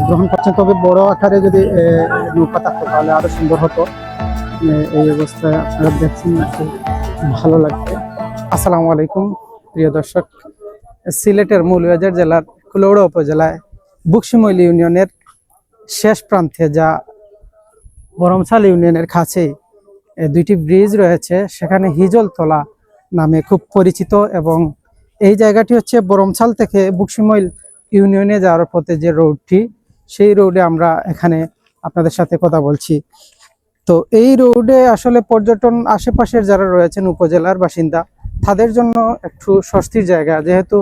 গ্রহণ করছেন। তবে বড় আকারে যদি নৌকা থাকতো তাহলে আরো সুন্দর হতো। এই অবস্থায় আপনারা দেখছেন, ভালো লাগবে। আসসালামু আলাইকুম প্রিয় দর্শক। সিলেটের মৌলভীবাজার জেলার কুলাউড়া উপজেলায় বুকশিমৈল ইউনিয়নের শেষ প্রান্তে, যা বরমছাল ইউনিয়নের কাছেই দুইটি ব্রিজ রয়েছে, সেখানে হিজলতলা নামে খুব পরিচিত। এবং এই জায়গাটি হচ্ছে বরমছাল থেকে বুকশিমৈল ইউনিয়নে যাওয়ার পথে যে রোডটি, সেই রোডে আমরা এখানে আপনাদের সাথে কথা বলছি। তো এই রোডে আসলে পর্যটন, আশেপাশের যারা রয়েছেন উপজেলার বাসিন্দা, তাদের জন্য একটু স্বস্তির জায়গা, যেহেতু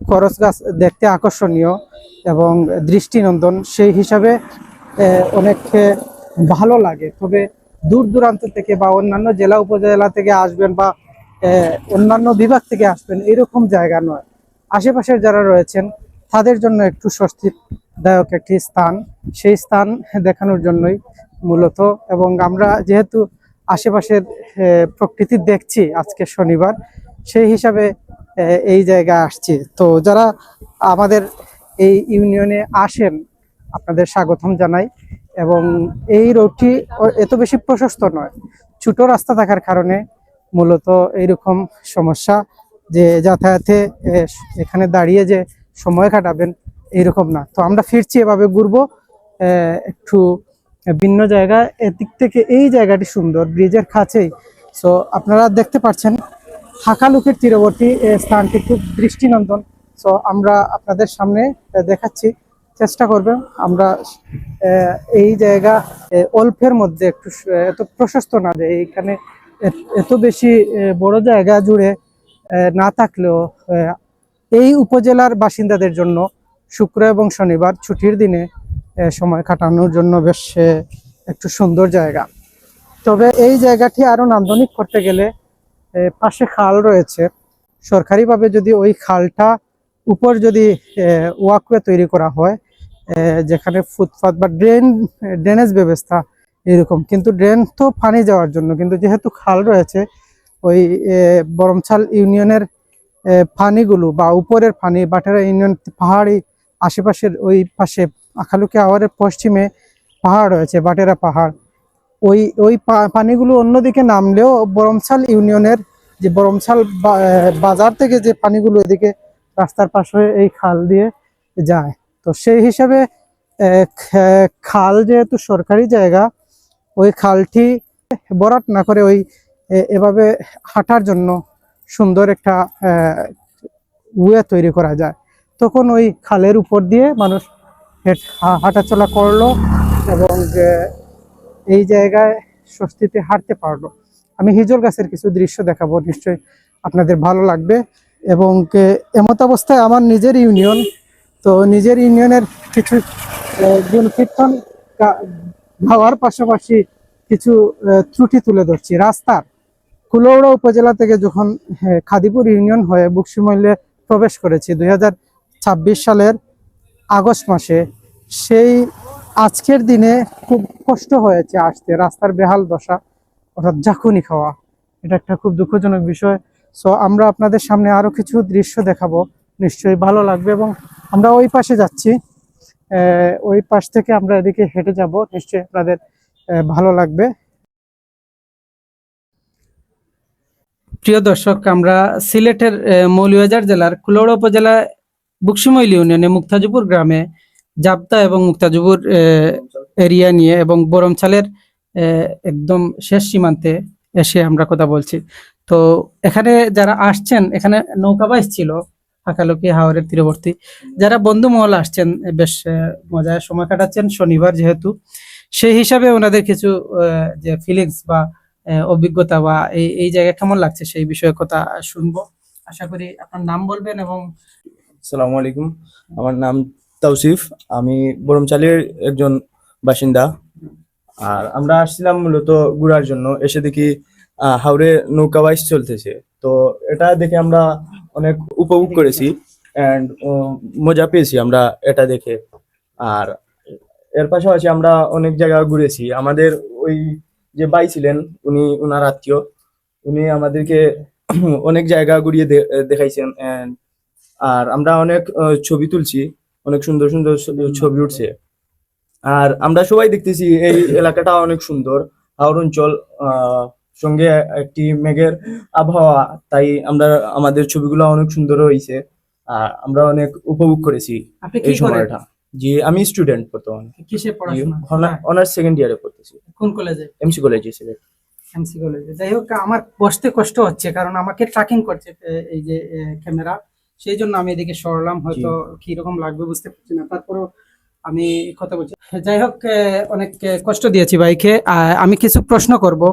করচ গাছ দেখতে আকর্ষণীয় এবং দৃষ্টিনন্দন, সেই হিসাবে অনেক ভালো লাগে। তবে দূর দূরান্ত থেকে বা অন্যান্য জেলা উপজেলা থেকে আসবেন বা অন্যান্য বিভাগ থেকে আসবেন, এরকম জায়গা নয়। আশেপাশের যারা রয়েছেন তাদের জন্য একটু স্বস্তিদায়ক একটি স্থান, সেই স্থান দেখানোর জন্যই মূলত। এবং আমরা যেহেতু আশেপাশের প্রকৃতি দেখছি আজকে শনিবার, সেই হিসাবে এই জায়গায় আসছি। তো যারা আমাদের এই ইউনিয়নে আসেন, আপনাদের স্বাগতম জানাই। এবং এই রোডটি এত বেশি প্রশস্ত নয়, ছোট রাস্তা থাকার কারণে মূলত এইরকম সমস্যা, যে যাতায়াতে এখানে দাঁড়িয়ে যে সময় কাটাবেন এইরকম না। তো আমরা ফিরছি, এভাবে ঘুরবো একটু ভিন্ন জায়গায়। এদিক থেকে এই জায়গাটি সুন্দর, ব্রিজের কাছেই। সো আপনারা দেখতে পাচ্ছেন হাকালুকের তীরবর্তী স্থানটি খুব দৃষ্টিনন্দন। সো আমরা আপনাদের সামনে দেখাচ্ছি, চেষ্টা করবেন। আমরা এই জায়গা অল্পের মধ্যে একটু, এত প্রশস্ত না যে এইখানে এত বেশি বড় জায়গা জুড়ে না থাকলেও এই উপজেলার বাসিন্দাদের জন্য শুক্র এবং শনিবার ছুটির দিনে সময় কাটানোর জন্য বেশ একটু সুন্দর জায়গা। তবে এই জায়গাটি আরো নান্দনিক করতে গেলে পাশে খাল রয়েছে। সরকারিভাবে যদি ওই খালটা উপর যদি ওয়াকওয়ে তৈরি করা হয়, যেখানে ফুটপাথ বা ড্রেনেজ ব্যবস্থা এরকম, কিন্তু ড্রেন তো পানি যাওয়ার জন্য, কিন্তু যেহেতু খাল রয়েছে, ওই বরমছাল ইউনিয়নের পানিগুলো বা উপরের পানি বাটেরা ইউনিয়ন পাহাড়ি আশেপাশের ওই পাশে আখালুকি আওয়ারের পশ্চিমে পাহাড় রয়েছে, বাটেরা পাহাড়, ওই ওই পানিগুলো অন্যদিকে নামলেও বরমছাল ইউনিয়নের যে বরমছাল বাজার থেকে যে পানিগুলো এদিকে রাস্তার পাশে এই খাল দিয়ে যায়। তো সেই হিসাবে খাল যেহেতু সরকারি জায়গা, ওই খালটি ভরাট না করে ওই এভাবে হাঁটার জন্য সুন্দর একটা ওয়ে তৈরি করা যায়। তখন ওই খালের উপর দিয়ে মানুষ হাঁটাচলা করলো এবং এই জায়গায় স্বস্তিতে হাঁটতে পারলো। আমি হিজল গাছের কিছু দৃশ্য দেখাবো, নিশ্চয়ই আপনাদের ভালো লাগবে। এবং এমত অবস্থায় আমার নিজের ইউনিয়ন, তো নিজের ইউনিয়নের কিছু গুণকীর্তন গাওয়ার পাশাপাশি কিছু ত্রুটি তুলে ধরছি। রাস্তার কুলাউড়া উপজেলা থেকে যখন খাদিপুর ইউনিয়ন হয়ে বুকশিমৈলে প্রবেশ করেছি 2026 সালের আগস্ট মাসে, সেই আজকের দিনে খুব কষ্ট হয়েছে আসতে। রাস্তার বেহাল দশা, অর্থাৎ ঝাঁকুনি খাওয়া, এটা একটা খুব দুঃখজনক বিষয়। সো আমরা আপনাদের সামনে আরো কিছু দৃশ্য দেখাবো, নিশ্চয়ই ভালো লাগবে। এবং আমরা ওই পাশে যাচ্ছি, ওই পাশ থেকে আমরা এদিকে হেঁটে যাব, নিশ্চয়ই আপনাদের ভালো লাগবে। প্রিয় দর্শক, আমরা সিলেটের মৌলভীবাজার জেলার কুলাউড়া উপজেলায় বুকশিমৈল ইউনিয়নে মুক্তাজুপুর গ্রামে জাবতা এবং মুক্তাজুপুর এরিয়া নিয়ে এবং বরমছালের একদম শেষ সীমান্তে এসে আমরা কথা বলছি। তো এখানে যারা আসছেন, এখানে নৌকাবাইজ ছিল হাকালুকি হাওরের তীরবর্তী, যারা বন্ধু মহল আসছেন, বেশ মজার সময় কাটাচ্ছেন শনিবার যেহেতু, সেই হিসাবে ওনাদের কিছু যে ফিলিংস বা অভিজ্ঞতা বা এই জায়গা কেমন লাগছে সেই বিষয়ে কথা শুনবো। আশা করি আপনার নাম বলবেন। এবং আসসালামু আলাইকুম, আমার নাম তাওসিফ, আমি বরমচালের একজন বাসিন্দা। আর আমরা আসছিলাম মূলত ঘোরার জন্য, এসে দেখি হাওরে নৌকা বাইচ চলতেছে। তো এটা দেখে আমরা অনেক উপভোগ করেছি অ্যান্ড মজা পেয়েছি আমরা এটা দেখে। আর এর পাশাপাশি আমরা অনেক জায়গা ঘুরেছি। আমাদের ওই যে ভাই ছিলেন, উনি ওনার আত্মীয়, উনি আমাদেরকে অনেক জায়গা ঘুরিয়ে দেখাইছেন। আর আমরা অনেক ছবি তুলছি, অনেক সুন্দর সুন্দর ছবি উঠছে। আর আমরা সবাই দেখতেছি এই এলাকাটা অনেক সুন্দর, হাওর অঞ্চল, সঙ্গে একটি মেঘের আবহাওয়া, তাই আমরা আমাদের ছবিগুলো অনেক সুন্দর হয়েছে। আর আমরা অনেক উপভোগ করেছি আপনি কি এই করেন? সময়টা। জি, আমি স্টুডেন্ট বর্তমানে। কিসে পড়াশোনা? অনার্স সেকেন্ড ইয়ারে পড়তেছি, কোন কলেজে? এমসি কলেজে সিলেট। এমসি কলেজে। যাই হোক, আমার বসতে কষ্ট হচ্ছে কারণ আমাকে ট্র্যাকিং করছে এই যে ক্যামেরা, সেই জন্য আমি এদিকে সরলাম, হয়তো কি রকম লাগবে বুঝতে পারছি না, তারপরেও আমি কথা বলছি। যাই হোক, অনেক কষ্ট দিয়েছি ভাইকে। আমি কিছু প্রশ্ন করব।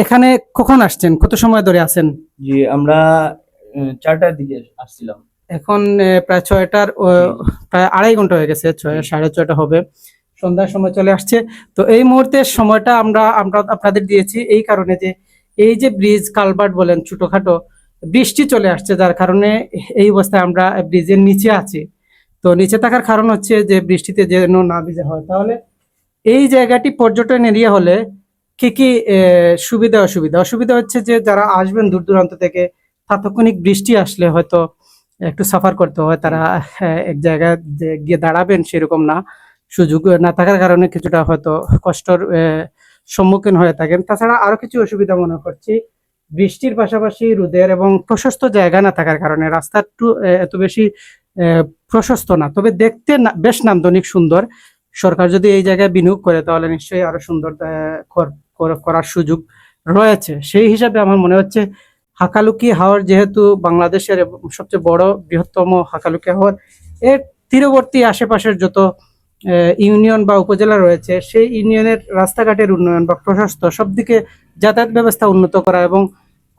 এখানে কখন আসছেন, কত সময় ধরে আছেন? জি, আমরা 4টার দিকে আসছিলাম। এখন প্রায় 6টার প্রায় 2.5 ঘন্টা হয়ে গেছে, 6:30 হবে, সন্ধ্যার সময় চলে আসছে। তো এই মুহূর্তের সময়টা আমরা আমরা আপনাদের দিয়েছি এই কারণে যে এই যে ব্রিজ কালভার্ট বলেন ছোটখাটো, বৃষ্টি চলে আসছে, যার কারণে এই অবস্থায় আমরা ব্রিজের নিচে আছি। তো নিচে থাকার কারণ হচ্ছে যে বৃষ্টিতে যেন না ভিজে হয়। তাহলে এই জায়গাটি পর্যটন এরিয়া হলে কি কি সুবিধা অসুবিধা? অসুবিধা হচ্ছে যে যারা আসবেন দূর দূরান্ত থেকে, তাৎক্ষণিক বৃষ্টি আসলে হয়তো একটু সাফার করতে হয়, তারা এক জায়গায় গিয়ে দাঁড়াবেন সেরকম না, সুযোগ না থাকার কারণে কিছুটা হয়তো কষ্টর সম্মুখীন হয়ে থাকেন। তাছাড়া আরো কিছু অসুবিধা মনে করছি, বৃষ্টির পাশাপাশি রোদের এবং প্রশস্ত জায়গা না থাকার কারণে রাস্তা একটু এত বেশি প্রশস্ত না, তবে দেখতে বেশ নান্দনিক সুন্দর। সরকার যদি এই জায়গায় বিনিয়োগ করে তাহলে নিশ্চয়ই আরো সুন্দর করার সুযোগ রয়েছে। সেই হিসাবে আমার মনে হচ্ছে হাকালুকি হাওর যেহেতু বাংলাদেশের সবচেয়ে বড় বৃহত্তম হাকালুকি হাওর, এর তীরবর্তী আশেপাশের যত ইউনিয়ন বা উপজেলা রয়েছে, সেই ইউনিয়নের রাস্তাঘাটের উন্নয়ন বা প্রশস্ত সব দিকে যাতায়াত ব্যবস্থা উন্নত করা এবং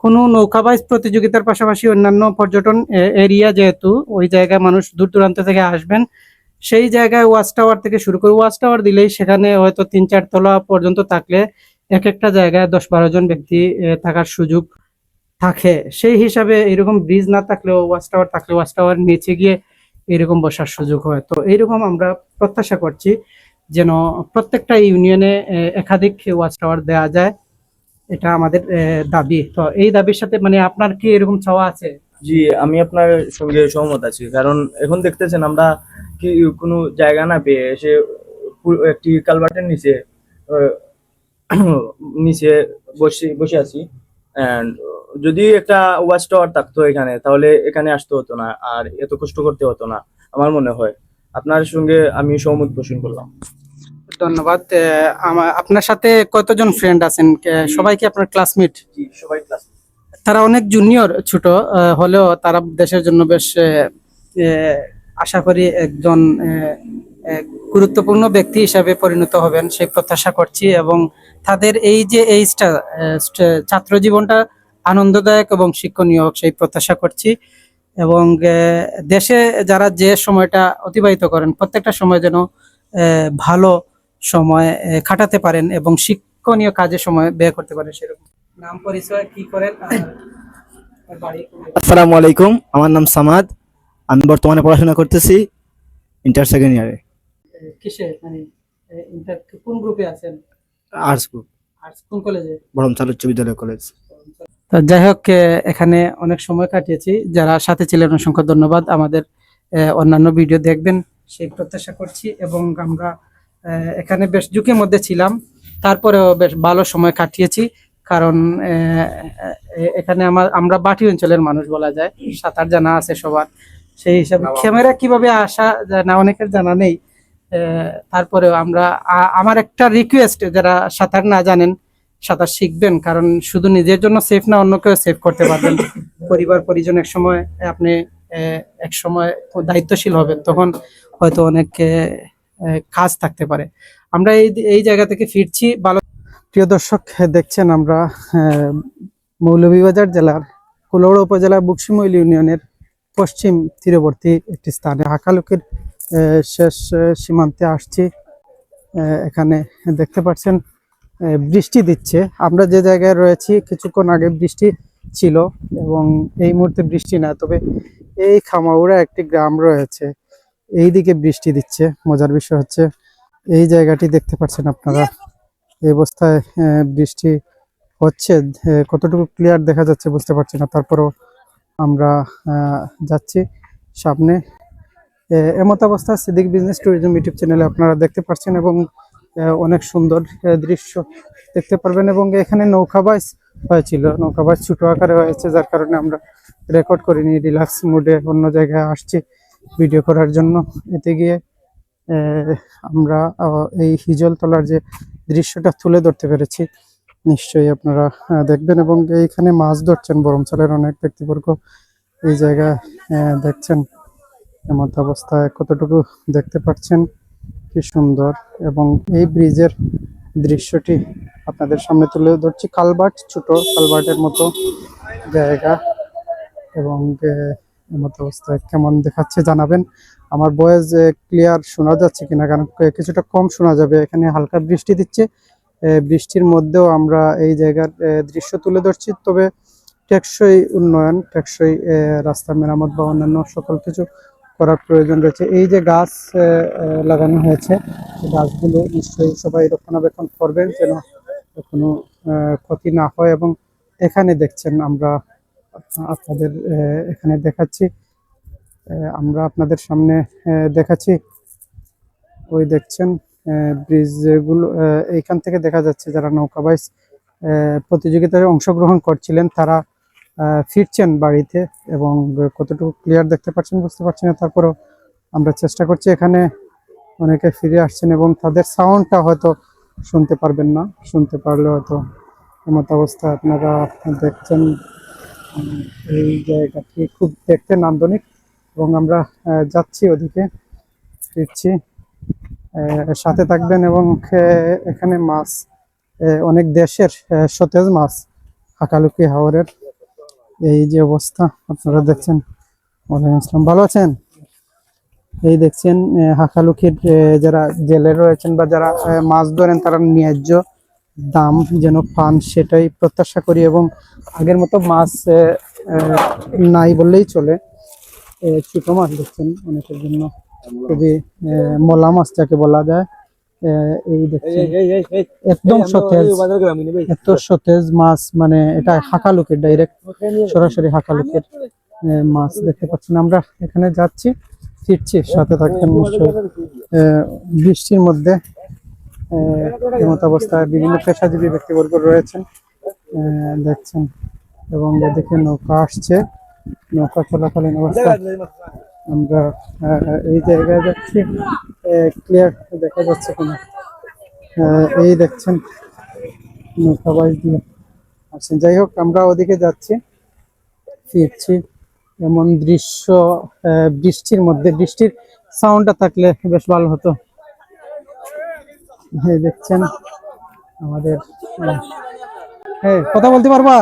কোনো নৌকাবাইজ প্রতিযোগিতার পাশাপাশি অন্যান্য পর্যটন এরিয়া, যেহেতু ওই জায়গায় মানুষ দূর দূরান্ত থেকে আসবেন, সেই জায়গায় ওয়াচ টাওয়ার থেকে শুরু করে, ওয়াচ টাওয়ার দিলেই সেখানে হয়তো 3-4 তলা পর্যন্ত থাকলে এক একটা জায়গায় 10-12 জন ব্যক্তি থাকার সুযোগ থাকে। সেই হিসাবে এরকম ব্রিজ না থাকলেও ওয়াচ টাওয়ার থাকলে ওয়াচ টাওয়ার নিচে গিয়ে এরকম বসার সুযোগ হয়। তো এইরকম আমরা প্রত্যাশা করছি যেন প্রত্যেকটা ইউনিয়নে একাধিক ওয়াচ টাওয়ার দেওয়া যায়, এটা আমাদের দাবি। তো এই দাবির সাথে মানে আপনার কি এরকম চাওয়া আছে? জি, আমি আপনার সঙ্গে সহমত আছি, কারণ এখন দেখতেছেন আমরা কি কোনো জায়গা না পেয়ে এসে একটি কালভার্টের নিচে আহ, নিচে বসে বসে আছি। এন্ড যদি একটা ওয়াচ টাওয়ার থাকতো এখানে, তাহলে এখানে আসতে হতো না আর এত কষ্ট করতে হতো না, আমার মনে হয়। আপনার সঙ্গে আমি সহমত পোষণ করলাম। ধন্যবাদ। আপনার সাথে কতজন ফ্রেন্ড আছেন? সবাই কি আপনার ক্লাসমেট? জি, সবাই ক্লাস। তারা অনেক জুনিয়র, ছোট হলেও তারা দেশের জন্য বেশ আশা করি একজন গুরুত্বপূর্ণ ব্যক্তি হিসাবে পরিণত হবেন সেই প্রত্যাশা করছি, এবং তাদের এই যে এইজটা, ছাত্র জীবনটা আনন্দদায়ক এবং শিক্ষণীয় হোক সেই প্রত্যাশা করছি। এবং দেশে যারা যে সময়টা অতিবাহিত করেন প্রত্যেকটা সময় যেন ভালো সময় কাটাতে পারেন এবং শিক্ষণীয় কাজে সময় ব্যয় করতে পারেন, সেরকম। নাম পরিচয় কি করেন আর বাড়ি কোথায়? আসসালামু আলাইকুম, আমার নাম সামাদ। আমি বর্তমানে পড়াশোনা করতেছি ইন্টার সেকেন্ড ইয়ারে, কিসে মানে কোন গ্রুপে আছেন? Arts group, arts. কোন কলেজে? বরম চালু উচ্চ বিদ্যালয় কলেজ। তো যাই হোক, এখানে অনেক সময় কাটিয়েছি, যারা সাথে ছিলেন অসংখ্য ধন্যবাদ। আমাদের অন্যান্য ভিডিও দেখবেন সেই প্রত্যাশা করছি, এবং আমরা এখানে বেশ ঝুঁকির মধ্যে ছিলাম, তারপরেও বেশ ভালো সময় কাটিয়েছি, কারণ এখানে আমরা বাটি অঞ্চলের মানুষ বলা যায়, সাঁতার জানা আছে সবার, সেই হিসাবে ক্যামেরা কিভাবে আসা যায় না অনেকের জানা নেই। তারপরেও আমার একটা রিকোয়েস্ট, যারা সাঁতার না জানেন সাঁতার শিখবেন, কারণ শুধু নিজের জন্য সেফ না, অন্যকেও সেভ করতে পারবেন। পরিবার পরিজন এক সময় আপনি এক সময় দায়িত্বশীল হবেন, তখন হয়তো অনেক কাজ থাকতে পারে। আমরা এই জায়গা থেকে ফিরছি ভালো। প্রিয় দর্শক, দেখছেন আমরা মৌলভীবাজার জেলার কুলাউড়া উপজেলার বুকশিমৈল ইউনিয়নের পশ্চিম তীরবর্তী একটি স্থানে হাকালুকির শেষ সীমান্তে আসছি। এখানে দেখতে পাচ্ছেন বৃষ্টি দিচ্ছে। আমরা যে জায়গায় রয়েছি কিছুক্ষণ আগে বৃষ্টি ছিল এবং এই মুহূর্তে বৃষ্টি না, তবে এই খামাউড়া একটি গ্রাম রয়েছে, এই দিকে বৃষ্টি দিচ্ছে। মজার বিষয় হচ্ছে এই জায়গাটি দেখতে পাচ্ছেন আপনারা, এই অবস্থায় বৃষ্টি হচ্ছে। কতটুকু ক্লিয়ার দেখা যাচ্ছে বুঝতে পারছি না, তারপরেও আমরা যাচ্ছি সামনে। এমত অবস্থা সিদ্দিক বিজনেস ট্যুরিজম ইউটিউব চ্যানেলে আপনারা দেখতে পাচ্ছেন এবং অনেক সুন্দর দৃশ্য দেখতে পারবেন এবং এখানে নৌকাবাজ হয়েছিল, নৌকাবাজ ছোট আকারে হয়েছে যার কারণে আমরা রেকর্ড করিনি, রিল্যাক্স মুডে অন্য জায়গায় আসছি ভিডিও করার জন্য। এতে গিয়ে আমরা এই হিজলতলার যে দৃশ্যটা তুলে ধরতে পেরেছি, নিশ্চয়ই আপনারা দেখবেন। এবং এইখানে মাছ ধরছেন বরমচালের অনেক ব্যক্তিবর্গ এই জায়গায় দেখছেন। এমত অবস্থায় কতটুকু দেখতে পাচ্ছেন কি সুন্দর, এবং এই ব্রিজের দৃশ্যটি আপনাদের সামনে তুলে ধরছি। কালভার্ট, ছোট কালভার্টের মতো জায়গা, এবং এমত অবস্থায় কেমন দেখাচ্ছে জানাবেন। আমার ভয়েস ক্লিয়ার শোনা যাচ্ছে কিনা, কারণ কিছুটা কম শোনা যাবে, এখানে হালকা বৃষ্টি দিচ্ছে। বৃষ্টির মধ্যেও আমরা এই জায়গার দৃশ্য তুলে ধরছি। তবে টেকসই উন্নয়ন, টেকসই রাস্তা মেরামত বা অন্যান্য সকল কিছু করার প্রয়োজন রয়েছে। এই যে গাছ লাগানো হয়েছে, গাছগুলো নিশ্চয়ই সবাই রক্ষণাবেক্ষণ করবেন যেন কোনো ক্ষতি না হয়। এবং এখানে দেখছেন আমরা আপনাদের এখানে দেখাচ্ছি, আমরা আপনাদের সামনে দেখাচ্ছি, ওই দেখছেন ব্রিজ গুলো, এইখান থেকে দেখা যাচ্ছে যারা নৌকাবাজ প্রতিযোগিতায় অংশগ্রহণ করছিলেন তারা ফিরছেন বাড়িতে। এবং কতটুকু ক্লিয়ার দেখতে পাচ্ছেন বুঝতে পারছি না, তারপরেও আমরা চেষ্টা করছি। এখানে অনেকে ফিরে আসছেন এবং তাদের সাউন্ডটা হয়তো শুনতে পারবেন না, শুনতে পারলে হয়তো এমত অবস্থা আপনারা দেখছেন। এই জায়গাটি খুব দেখতে নান্দনিক এবং আমরা যাচ্ছি ওদিকে, ফিরছি, সাথে থাকবেন। এবং এখানে মাছ, অনেক দেশের সতেজ মাছ, হাকালুকি হাওরের এই যে অবস্থা আপনারা দেখছেন। ওয়ালাইকুম আসসালাম, ভালো আছেন? এই দেখছেন হাকালুকির যারা জেলে রয়েছেন বা যারা মাছ ধরেন তারা ন্যায্য দাম যেন পান সেটাই প্রত্যাশা করি। এবং আগের মতো মাছ নাই বললেই চলে। ছোট মাছ দেখছেন অনেকের জন্য খুবই মলা মাছ যাকে বলা যায়। এই দেখছেন একদম সতেজ, এত সতেজ মাছ, মানে এটা হাকালুকের ডাইরেক্ট সরাসরি হাকালুকের মাছ দেখতে পাচ্ছেন। আমরা এখানে যাচ্ছি, ফিরছি, সাথে থাকবেন নিশ্চয়ই। বৃষ্টির মধ্যে এমত অবস্থায় বিভিন্ন পেশাজীবী ব্যক্তিবর্গ রয়েছেন দেখছেন। এবং এদিকে নৌকা আসছে, নৌকা চলাকালীন অবস্থা আমরা এই জায়গায় যাচ্ছি, ক্লিয়ার দেখা যাচ্ছে কিনা। এই দেখছেন নৌকাবাজ দিয়ে আসছেন। যাই হোক, আমরা ওদিকে যাচ্ছি, ফিরছি। এমন দৃশ্য বৃষ্টির মধ্যে, বৃষ্টির সাউন্ডটা থাকলে বেশ ভালো হতো। এই দেখছেন আমাদের, হ্যাঁ কথা বলতে পারবা,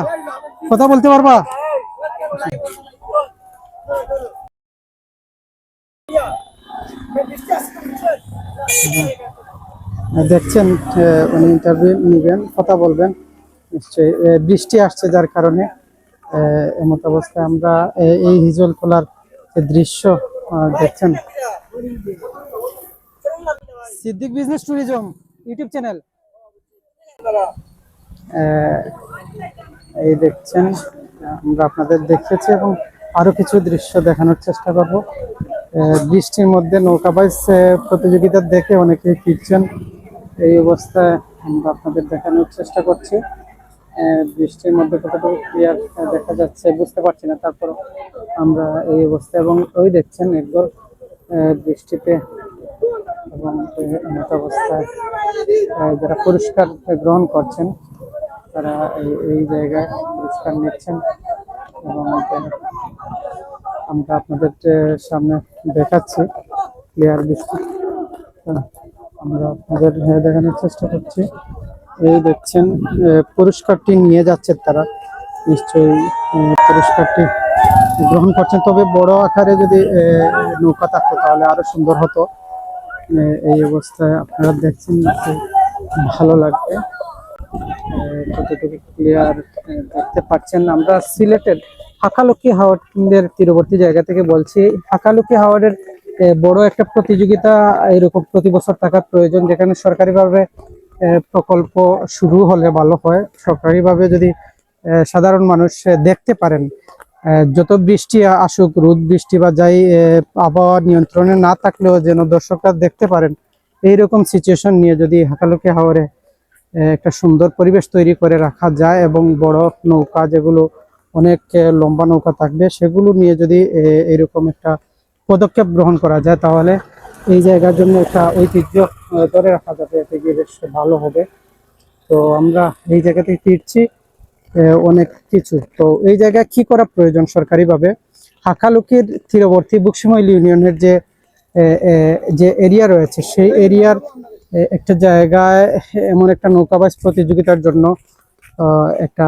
কথা বলতে পারবা? দেখছেন উনি ইন্টারভিউ নিবেন, কথা বলবেন নিশ্চয়ই। বৃষ্টি আসছে যার কারণে এমত অবস্থায় আমরা এই হিজলতলার যে দৃশ্য দেখছেন। Siddique business tourism YouTube channel, এই দেখছেন আমরা আপনাদের দেখেছি এবং আরো কিছু দৃশ্য দেখানোর চেষ্টা করব। বৃষ্টির মধ্যে নৌকাবাজ প্রতিযোগিতা দেখে অনেকেই ফিরছেন, এই অবস্থায় আমরা আপনাদের দেখানোর চেষ্টা করছি। বৃষ্টির মধ্যে কতটুকু ক্লিয়ার দেখা যাচ্ছে বুঝতে পারছি না, তারপর আমরা এই অবস্থা। এবং ওই দেখছেন একদল বৃষ্টিতে এবং এমত অবস্থায় যারা পুরস্কার গ্রহণ করছেন তারা এই জায়গায় পুরস্কার নিচ্ছেন। এবং আমরা আপনাদের সামনে দেখাচ্ছি ক্লিয়ার বৃষ্টি, আমরা আপনাদের দেখানোর চেষ্টা করছি। এই দেখছেন পুরস্কারটি নিয়ে যাচ্ছে তারা, নিশ্চয়ই পুরস্কারটি গ্রহণ করছেন। তবে বড় আকারে যদি নৌকা থাকতো তাহলে আরো সুন্দর হতো। এই অবস্থায় আপনারা দেখছেন, ভালো লাগবে। কতটুকু ক্লিয়ার দেখতে পাচ্ছেন। আমরা সিলেটের হাকালুকি হাওরের তীরবর্তী জায়গা থেকে বলছি। হাকালুকি হাওরের বড় একটা প্রতিযোগিতা এরকম প্রতি বছর থাকার প্রয়োজন, যেখানে সরকারিভাবে প্রকল্প শুরু হলে ভালো হয়। সরকারিভাবে যদি সাধারণ মানুষ দেখতে পারেন যত বৃষ্টি আসুক, রোদ বৃষ্টি বা যাই আবহাওয়া নিয়ন্ত্রণে না থাকলেও যেন দর্শকরা দেখতে পারেন, এইরকম সিচুয়েশন নিয়ে যদি হাকালুকি হাওরে একটা সুন্দর পরিবেশ তৈরি করে রাখা যায় এবং বড় নৌকা যেগুলো অনেক লম্বা নৌকা থাকবে সেগুলো নিয়ে যদি এরকম একটা পদক্ষেপ গ্রহণ করা যায়, তাহলে এই জায়গার জন্য একটা ঐতিহ্য ধরে রাখা যাবে। এতে গিয়ে বেশ ভালো হবে। তো আমরা এই জায়গা থেকে ফিরছি অনেক কিছু। তো এই জায়গায় কি করা প্রয়োজন সরকারিভাবে, হাকালুকির তীরবর্তী বুকশিমইল ইউনিয়নের যে এরিয়া রয়েছে সেই এরিয়ার একটা জায়গায় এমন একটা নৌকাবাজ প্রতিযোগিতার জন্য একটা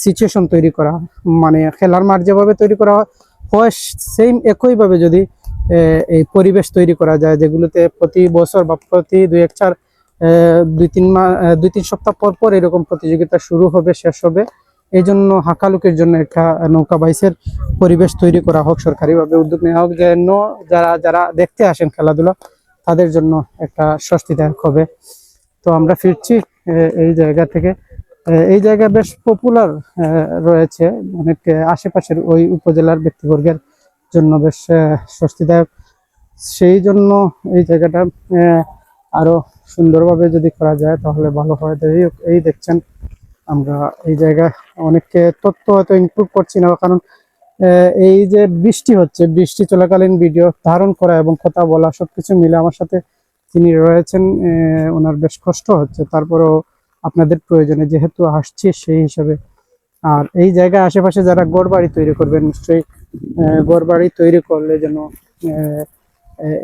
সিচুয়েশন তৈরি করা, মানে খেলার মাঠ যেভাবে তৈরি করা হয় সেম একইভাবে যদি এই পরিবেশ তৈরি করা যায়, যেগুলোতে প্রতি বছর বা প্রতি দুই তিন মাস 2-3 সপ্তাহ পর পর এরকম প্রতিযোগিতা শুরু হবে, শেষ হবে। এই জন্য হাকালুকের জন্য একটা নৌকা বাইসের পরিবেশ তৈরি করা হোক, সরকারিভাবে উদ্যোগ নেওয়া হোক, যেন যারা যারা দেখতে আসেন খেলাধুলা তাদের জন্য একটা স্বস্তিদায়ক হবে। তো আমরা ফিরছি এই জায়গা থেকে। এই জায়গা বেশ পপুলার রয়েছে অনেক আশেপাশের ওই উপজেলার ব্যক্তিবর্গের জন্য, বেশ স্বস্তিদায়ক। সেই জন্য এই জায়গাটা আরো সুন্দরভাবে যদি করা যায় তাহলে ভালো হয়। এই দেখছেন আমরা এই জায়গায় অনেক তথ্য হয়তো ইনক্লুড করছি না, কারণ এই যে বৃষ্টি হচ্ছে, বৃষ্টি চলাকালীন ভিডিও ধারণ করা এবং কথা বলা সবকিছু মিলে আমার সাথে তিনি রয়েছেন, ওনার বেশ কষ্ট হচ্ছে। তারপরেও আপনাদের প্রয়োজনে যেহেতু আসছি সেই হিসাবে। আর এই জায়গায় আশেপাশে যারা ঘরবাড়ি তৈরি করবেন, নিশ্চয়ই ঘরবাড়ি তৈরি করলে যেন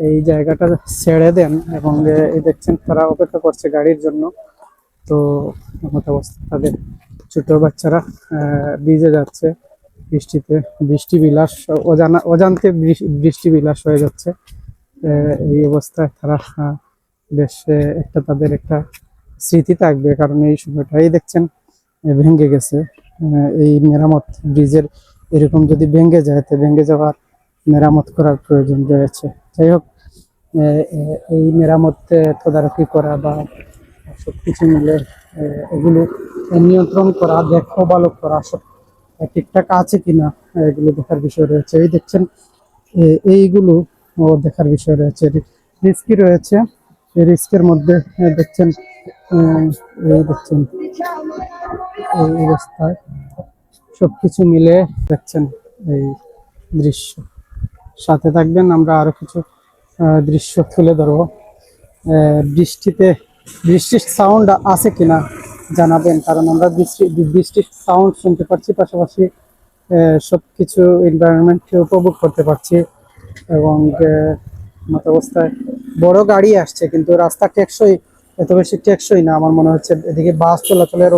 এই জায়গাটা ছেড়ে দেন। এবং এই দেখছেন তারা অপেক্ষা করছে গাড়ির জন্য। তো এমত অবস্থা, তাদের ছোট বাচ্চারা ভিজে যাচ্ছে বৃষ্টিতে, বৃষ্টি বিলাস অজান্তে বৃষ্টি বিলাস হয়ে যাচ্ছে। এই অবস্থায় তারা বেশ একটা তাদের একটা স্মৃতি থাকবে, কারণ এই সময়টাই দেখছেন ভেঙে গেছে। এই মেরামত ব্রিজের এরকম যদি ভেঙে যায় তো ভেঙে যাওয়ার মেরামত করার প্রয়োজন রয়েছে। যাই হোক, এই মেরামত তদারকি করা বা সবকিছু মিলে এগুলো নিয়ন্ত্রণ করা, দেখভাল করা, সব ঠিকঠাক আছে কিনা এগুলো দেখার বিষয় রয়েছে। এই দেখছেন এইগুলো দেখার বিষয় রয়েছে, রিস্কি রয়েছে। এই রিস্কের মধ্যে দেখছেন এই দেখছেন এই অবস্থায় সবকিছু মিলে দেখছেন এই দৃশ্য। সাথে থাকবেন, আমরা আরো কিছু দৃশ্য তুলে ধরবো। বৃষ্টির সাউন্ড আছে কিনা জানাবেন, কারণ আমরা বৃষ্টির সাউন্ড শুনতে পাচ্ছি, পাশাপাশি সবকিছু এনভায়রনমেন্টকে উপভোগ করতে পারছি। এবং মত অবস্থায় বড় গাড়ি আসছে, কিন্তু রাস্তা টেকসই, এত বেশি টেকসই না আমার মনে হচ্ছে। এদিকে বাস চলাচলের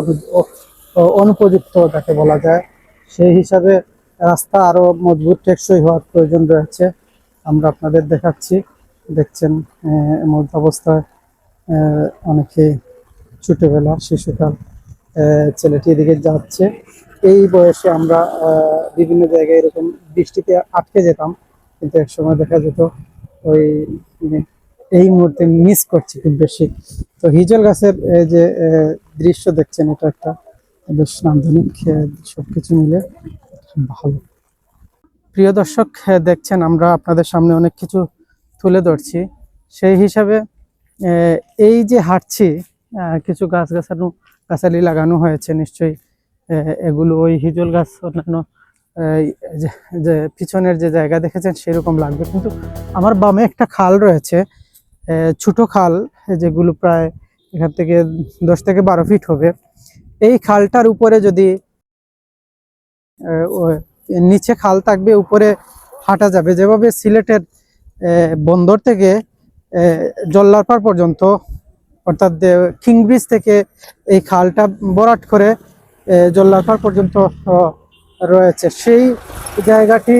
অনুপযুক্ত যাকে বলা যায়, সেই হিসাবে রাস্তা আরো মজবুত টেকসই হওয়ার প্রয়োজন রয়েছে। আমরা আপনাদের দেখাচ্ছি, দেখছেন এমন অবস্থায় অনেকে ছোটবেলা শিশুকাল ছেলেটি এদিকে যাচ্ছে। এই বয়সে আমরা বিভিন্ন জায়গায় এরকম বৃষ্টিতে আটকে যেতাম, কিন্তু এক সময় দেখা যেত ওই এই মুহূর্তে মিস করছি খুব বেশি। তো হিজল গাছের যে দৃশ্য দেখছেন, এটা একটা বেশ নান্দনিক, সবকিছু মিলে ভালো। প্রিয় দর্শক, দেখছেন আমরা আপনাদের সামনে অনেক কিছু তুলে ধরছি। সেই হিসাবে এই যে হাঁটছি, কিছু গাছালি লাগানো হয়েছে নিশ্চয়ই। এগুলো ওই হিজল গাছ, অন্যান্য যে পিছনের যে জায়গা দেখেছেন সেরকম লাগবে। কিন্তু আমার বামে একটা খাল রয়েছে, ছোট খাল, যেগুলো প্রায় এখান থেকে 10 থেকে 12 ফিট হবে। এই খালটার উপরে যদি নিচে খাল থাকবে, উপরে হাঁটা যাবে, যেভাবে সিলেটের বন্দর থেকে জল্লারপাড় পর্যন্ত, অর্থাৎ কিং ব্রিজ থেকে এই খালটা বরাট করে জল্লারপাড় পর্যন্ত রয়েছে। সেই জায়গাটি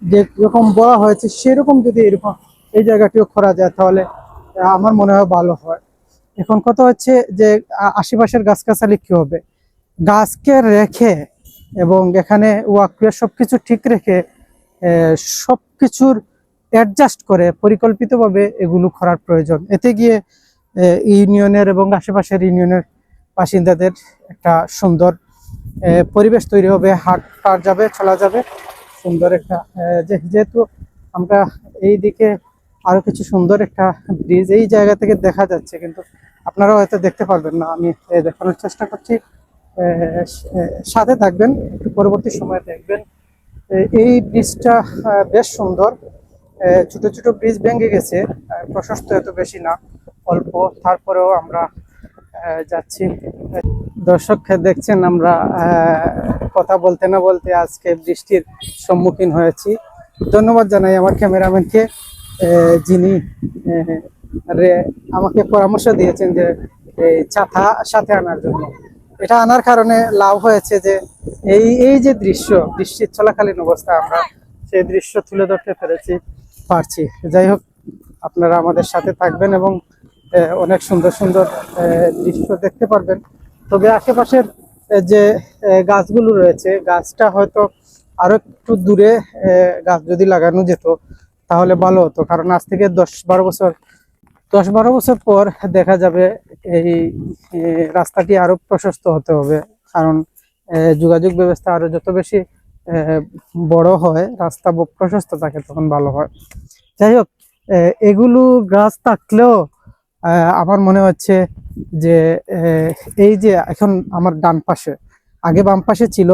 যেরকম বলা হয়েছে সেরকম যদি এরকম এই জায়গাটিও করা যায় তাহলে আমার মনে হয় ভালো হয়। এখন কথা হচ্ছে যে আশেপাশের গাছগাছালি কি হবে, গাছকে রেখে এবং এখানে ওয়াকওয়ে সবকিছু ঠিক রেখে সবকিছুর অ্যাডজাস্ট করে পরিকল্পিতভাবে এগুলো করার প্রয়োজন। এতে গিয়ে ইউনিয়নের এবং আশেপাশের ইউনিয়নের বাসিন্দাদের একটা সুন্দর পরিবেশ তৈরি হবে, হাট পাওয়া যাবে, চলা যাবে সুন্দর একটা যেহেতু আমরা এই দিকে আরো কিছু সুন্দর একটা ব্রিজ এই জায়গা থেকে দেখা যাচ্ছে, কিন্তু আপনারা হয়তো দেখতে পারবেন না, আমি দেখানোর চেষ্টা করছি। সাথে থাকবেন, একটু পরবর্তী সময়ে দেখবেন। এই ব্রিজটা বেশ সুন্দর। ছোট ছোট ব্রিজ ভেঙে গেছে, প্রশস্ত এত বেশি না, অল্প, তারপরেও আমরা যাচ্ছি। দর্শক দেখছেন আমরা কথা বলতে না বলতে আজকে বৃষ্টির সম্মুখীন হয়েছি। ধন্যবাদ জানাই আমার ক্যামেরাম্যানকে, যিনি আমাকে পরামর্শ দিয়েছেন যে এই ছাতা সাথে আনার জন্য। এটা আনার কারণে লাভ হয়েছে যে এই যে দৃশ্য, বৃষ্টির চলাকালীন অবস্থা আমরা সেই দৃশ্য তুলে ধরতে পারছি। যাই হোক, আপনারা আমাদের সাথে থাকবেন এবং অনেক সুন্দর সুন্দর দৃশ্য দেখতে পারবেন। তবে আশেপাশের যে গাছগুলো রয়েছে, গাছটা হয়তো আরো একটু দূরে গাছ যদি লাগানো যেত তাহলে ভালো হতো, কারণ আজ থেকে 10-12 বছর পর দেখা যাবে এই রাস্তাটি আরো প্রশস্ত হতে হবে, কারণ যোগাযোগ ব্যবস্থা আরো যত বেশি বড় হয়, রাস্তা প্রশস্ত থাকে, তখন ভালো হয়। যাই হোক, এগুলো গাছ থাকলেও আমার মনে হচ্ছে যে এই যে এখন আমার ডান পাশে, আগে বাম পাশে ছিল,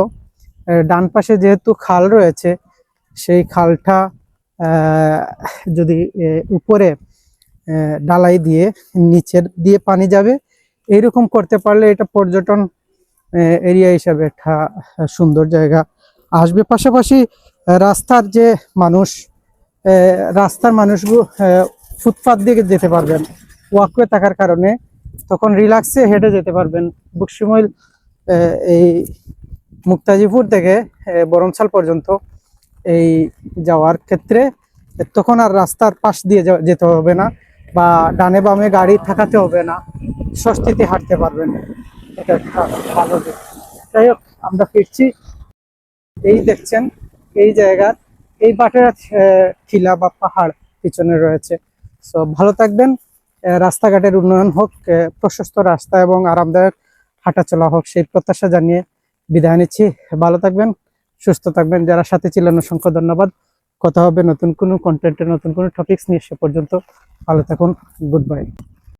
ডান পাশে যেহেতু খাল রয়েছে, সেই খালটা যদি উপরে ঢালাই দিয়ে নিচের দিয়ে পানি যাবে, এইরকম করতে পারলে এটা পর্যটন এরিয়া হিসাবে একটা সুন্দর জায়গা আসবে। পাশাপাশি রাস্তার যে রাস্তার মানুষগুলো ফুটপাত দিয়ে যেতে পারবেন, ওয়াকওয়ে থাকার কারণে, তখন রিল্যাক্সে হেঁটে যেতে পারবেন। বকশিমইল এই মুক্তাজিপুর থেকে বরমছাল পর্যন্ত এই যাওয়ার ক্ষেত্রে তখন আর রাস্তার পাশ দিয়ে যেতে হবে না, বা ডানে বামে গাড়ি থাকাতে হবে না, স্বস্তিতে হাঁটতে পারবেন। এটা একটা ভালো দিক। যাই হোক, আমরা ফিরছি। এই দেখছেন এই জায়গার এই বাটের টিলা বা পাহাড় পিছনে রয়েছে। সো ভালো থাকবেন, রাস্তাঘাটের উন্নয়ন হোক, প্রশস্ত রাস্তা এবং আরামদায়ক হাঁটা চলা হোক, সেই প্রত্যাশা জানিয়ে বিদায় নিচ্ছি। ভালো থাকবেন, সুস্থ থাকবেন। যারা সাথে ছিলেন অসংখ্য ধন্যবাদ। কথা হবে নতুন কোনো কন্টেন্টে, নতুন কোনো টপিকস নিয়ে। সে পর্যন্ত ভালো থাকুন। Good bye.